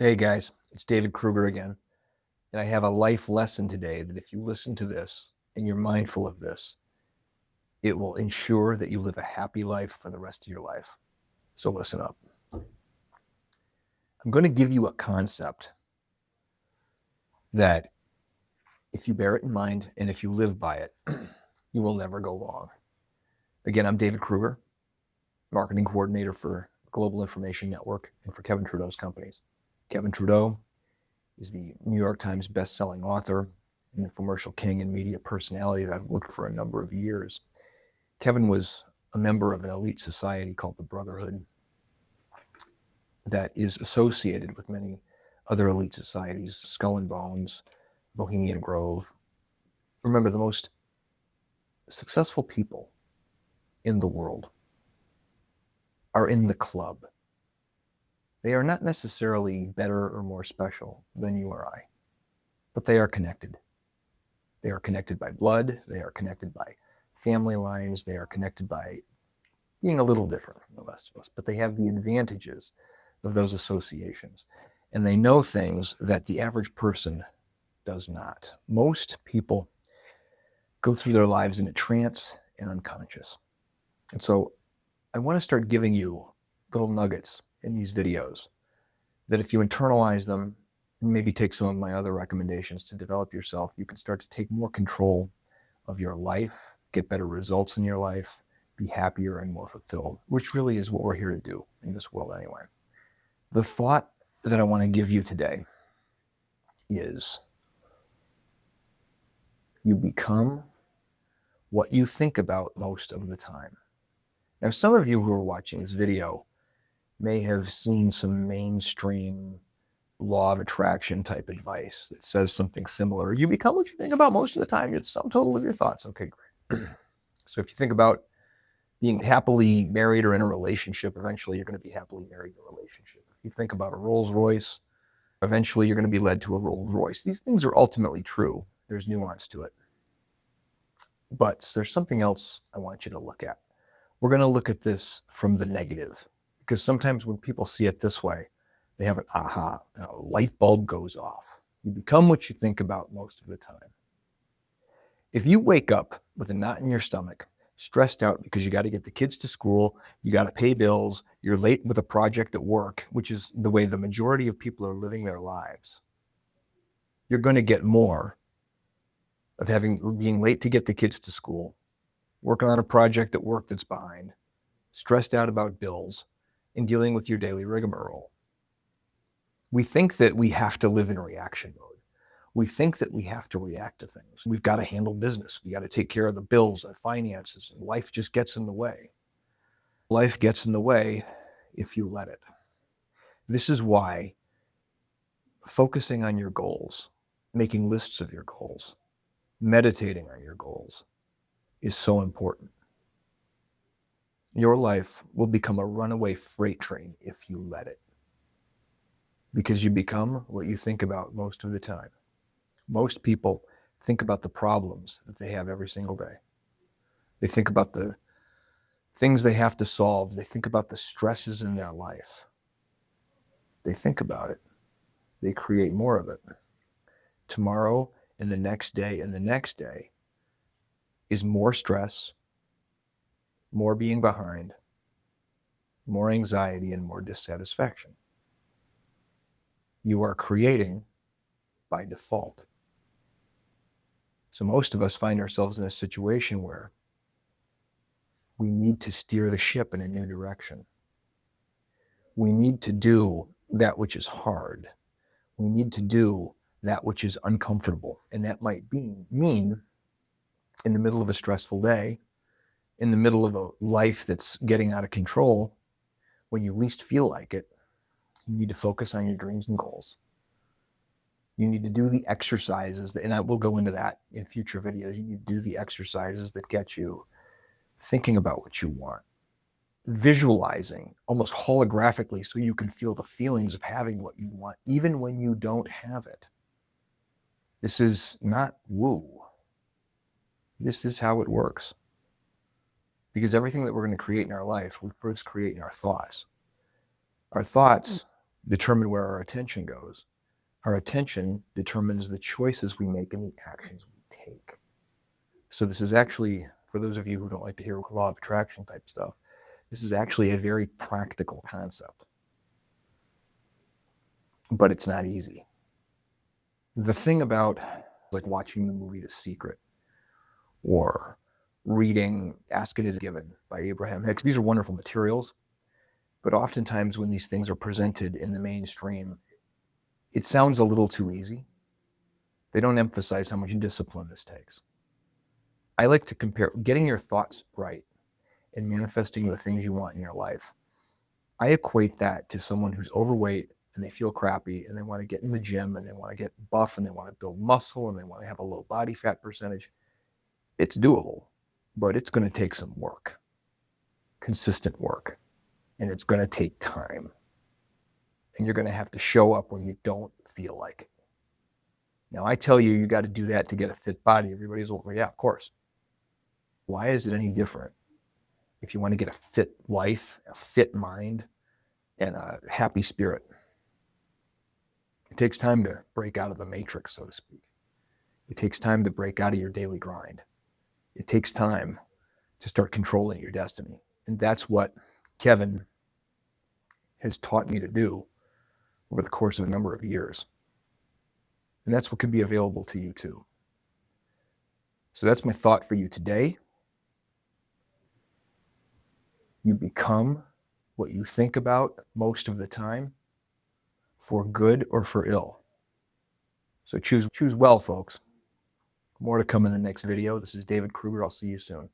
Hey guys, it's David Krueger again, and I have a life lesson today that if you listen to this and you're mindful of this, it will ensure that you live a happy life for the rest of your life. So listen up. I'm going to give you a concept that if you bear it in mind and if you live by it, you will never go wrong. Again, I'm David Krueger, marketing coordinator for Global Information Network and for Kevin Trudeau's companies. Kevin Trudeau is the New York Times best-selling author and infomercial king and media personality that I've worked for a number of years. Kevin was a member of an elite society called the Brotherhood that is associated with many other elite societies, Skull and Bones, Bohemian Grove. Remember, the most successful people in the world are in the club. They are not necessarily better or more special than you or I, but they are connected. They are connected by blood. They are connected by family lines. They are connected by being a little different from the rest of us, but they have the advantages of those associations. And they know things that the average person does not. Most people go through their lives in a trance and unconscious. And so I want to start giving you little nuggets in these videos that if you internalize them, and maybe take some of my other recommendations to develop yourself, you can start to take more control of your life, get better results in your life, be happier and more fulfilled, which really is what we're here to do in this world anyway. The thought that I want to give you today is you become what you think about most of the time. Now, some of you who are watching this video may have seen some mainstream law of attraction type advice that says something similar. You become what you think about most of the time. You're the sum total of your thoughts. Okay, great. So if you think about being happily married or in a relationship, eventually you're going to be happily married in a relationship. If you think about a Rolls Royce, eventually you're going to be led to a Rolls Royce. These things are ultimately true. There's nuance to it. But there's something else I want you to look at. We're going to look at this from the negative, because sometimes when people see it this way, they have an aha, a light bulb goes off. You become what you think about most of the time. If you wake up with a knot in your stomach, stressed out because you got to get the kids to school, you got to pay bills, you're late with a project at work, which is the way the majority of people are living their lives, you're going to get more of being late to get the kids to school, working on a project at work that's behind, stressed out about bills, and dealing with your daily rigmarole. We think that we have to live in reaction mode. We think that we have to react to things. We've got to handle business. We got to take care of the bills and finances, and life just gets in the way. Life gets in the way if you let it. This is why focusing on your goals, making lists of your goals, meditating on your goals is so important. Your life will become a runaway freight train if you let it, because you become what you think about most of the time. Most people think about the problems that they have every single day. They think about the things they have to solve. They think about the stresses in their life. They think about it. They create more of it. Tomorrow and the next day and the next day is more stress, more being behind, more anxiety, and more dissatisfaction. You are creating by default. So most of us find ourselves in a situation where we need to steer the ship in a new direction. We need to do that which is hard. We need to do that which is uncomfortable. And that might mean in the middle of a stressful day, in the middle of a life that's getting out of control, when you least feel like it, you need to focus on your dreams and goals. You need to do the exercises, and I will go into that in future videos. You need to do the exercises that get you thinking about what you want, visualizing almost holographically so you can feel the feelings of having what you want, even when you don't have it. This is not woo. This is how it works. Because everything that we're going to create in our life, we first create in our thoughts. Our thoughts determine where our attention goes. Our attention determines the choices we make and the actions we take. So this is actually, for those of you who don't like to hear law of attraction type stuff, this is actually a very practical concept. But it's not easy. The thing about like watching the movie The Secret or reading Ask It Is Given by Abraham Hicks, these are wonderful materials, but oftentimes when these things are presented in the mainstream, it sounds a little too easy. They don't emphasize how much discipline this takes. I like to compare getting your thoughts right and manifesting the things you want in your life. I equate that to someone who's overweight and they feel crappy and they want to get in the gym and they want to get buff and they want to build muscle and they want to have a low body fat percentage. It's doable, but it's going to take some work, consistent work, and it's going to take time. And you're going to have to show up when you don't feel like it. Now, I tell you, you got to do that to get a fit body. Everybody's over, yeah, of course. Why is it any different if you want to get a fit life, a fit mind, and a happy spirit? It takes time to break out of the matrix, so to speak. It takes time to break out of your daily grind. It takes time to start controlling your destiny. And that's what Kevin has taught me to do over the course of a number of years. And that's what can be available to you too. So that's my thought for you today. You become what you think about most of the time, for good or for ill. So choose well, folks. More to come in the next video. This is David Krueger. I'll see you soon.